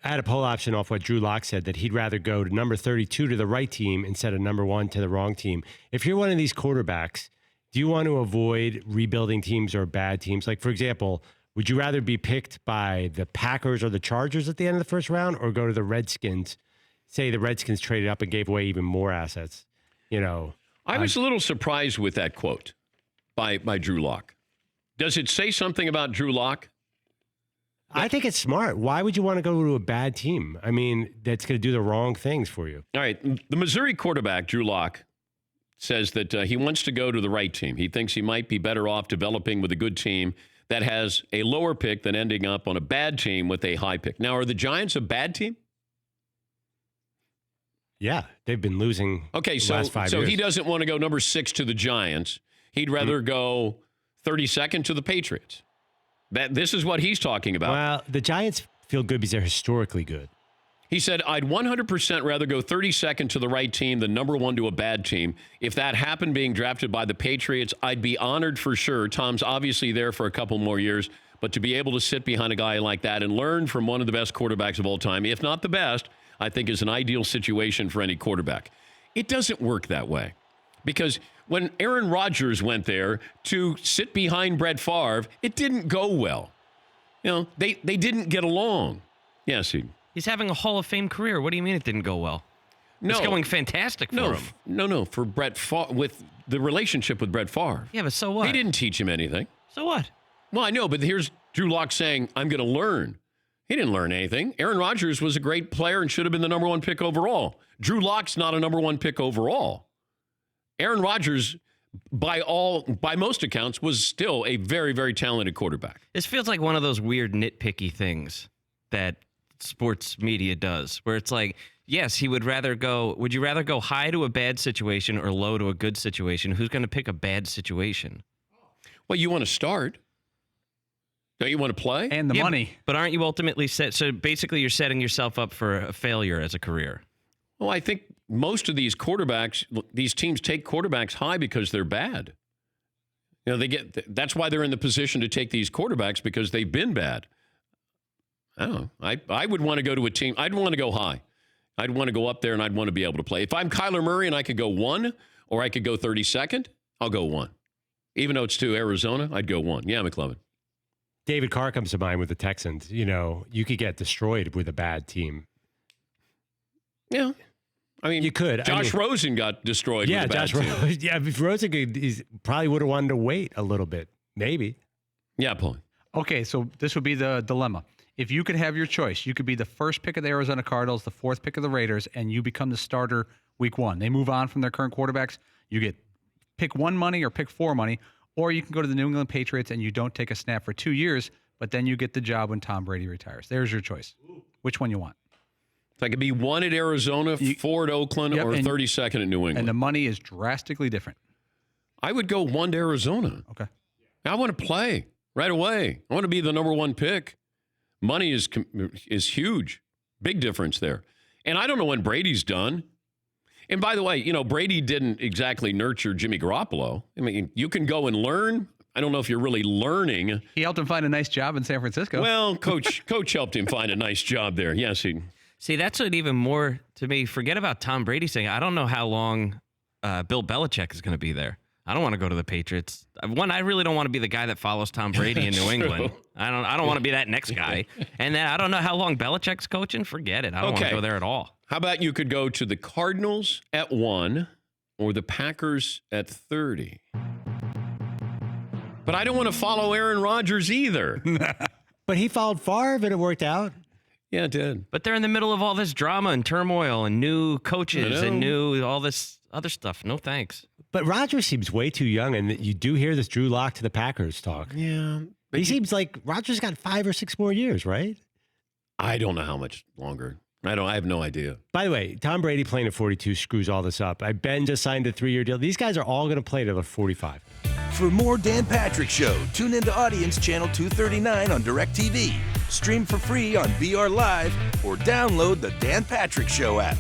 I had a poll option off what Drew Lock said, that he'd rather go to number 32 to the right team instead of number 1 to the wrong team. If you're one of these quarterbacks, do you want to avoid rebuilding teams or bad teams? Like, for example, would you rather be picked by the Packers or the Chargers at the end of the first round, or go to the Redskins? Say the Redskins traded up and gave away even more assets. I was a little surprised with that quote by Drew Lock. Does it say something about Drew Lock? I think it's smart. Why would you want to go to a bad team? I mean, that's going to do the wrong things for you. All right. The Missouri quarterback, Drew Lock, says that he wants to go to the right team. He thinks he might be better off developing with a good team that has a lower pick than ending up on a bad team with a high pick. Now, are the Giants a bad team? Yeah, they've been losing the last 5 years. So he doesn't want to go number 6 to the Giants. He'd rather go 32nd to the Patriots. This is what he's talking about. Well, the Giants feel good because they're historically good. He said, I'd 100% rather go 32nd to the right team than number 1 to a bad team. If that happened being drafted by the Patriots, I'd be honored for sure. Tom's obviously there for a couple more years, but to be able to sit behind a guy like that and learn from one of the best quarterbacks of all time, if not the best, I think is an ideal situation for any quarterback. It doesn't work that way, because when Aaron Rodgers went there to sit behind Brett Favre, it didn't go well. They didn't get along. Yes, he's having a Hall of Fame career. What do you mean it didn't go well? No, it's going fantastic for him. No, for Brett Favre, with the relationship with Brett Favre. Yeah, but so what? He didn't teach him anything. So what? Well, I know, but here's Drew Lock saying, I'm going to learn. He didn't learn anything. Aaron Rodgers was a great player and should have been the number 1 pick overall. Drew Lock's not a number 1 pick overall. Aaron Rodgers, by most accounts, was still a very, very talented quarterback. This feels like one of those weird nitpicky things that sports media does, where it's like, yes, would you rather go high to a bad situation or low to a good situation? Who's going to pick a bad situation? Well, you want to start. Don't you want to play? And the money. But aren't you ultimately set? So basically you're setting yourself up for a failure as a career. Well, I think most of these quarterbacks, these teams take quarterbacks high because they're bad. That's why they're in the position to take these quarterbacks, because they've been bad. I don't know. I would want to go to a team. I'd want to go high. I'd want to go up there and I'd want to be able to play. If I'm Kyler Murray and I could go 1 or I could go 32nd, I'll go 1. Even though it's to Arizona, I'd go 1. Yeah, McLovin. David Carr comes to mind with the Texans. You could get destroyed with a bad team. Yeah. I mean, you could. Josh Rosen got destroyed with a bad team. Yeah, if Rosen he probably would have wanted to wait a little bit. Maybe. Yeah, Paul. Okay, so this would be the dilemma. If you could have your choice, you could be the first pick of the Arizona Cardinals, the 4th pick of the Raiders, and you become the starter week 1. They move on from their current quarterbacks. You get pick 1 money or pick 4 money, or you can go to the New England Patriots and you don't take a snap for 2 years, but then you get the job when Tom Brady retires. There's your choice. Which one you want? So I could be 1 at Arizona, 4 at Oakland, or 32nd at New England. And the money is drastically different. I would go 1 to Arizona. Okay. I want to play right away. I want to be the number 1 pick. Money is huge. Big difference there. And I don't know when Brady's done. And by the way, Brady didn't exactly nurture Jimmy Garoppolo. I mean, you can go and learn. I don't know if you're really learning. He helped him find a nice job in San Francisco. Well, coach helped him find a nice job there. Yes, See, that's what even more to me. Forget about Tom Brady saying, I don't know how long Bill Belichick is going to be there. I don't want to go to the Patriots. One, I really don't want to be the guy that follows Tom Brady in New England. I don't want to be that next guy. And then I don't know how long Belichick's coaching. Forget it. I don't want to go there at all. How about you could go to the Cardinals at 1 or the Packers at 30? But I don't want to follow Aaron Rodgers either. But he followed Favre and it worked out. Yeah, it did. But they're in the middle of all this drama and turmoil and new coaches and new all this other stuff. No thanks. But Rodgers seems way too young, and you do hear this Drew Lock to the Packers talk. Yeah. But he seems like Rodgers got 5 or 6 more years, right? I don't know how much longer. I have no idea. By the way, Tom Brady playing at 42 screws all this up. Ben just signed a 3-year deal. These guys are all going to play till they're 45. For more Dan Patrick Show, tune into Audience Channel 239 on DirecTV. Stream for free on VR Live or download the Dan Patrick Show app.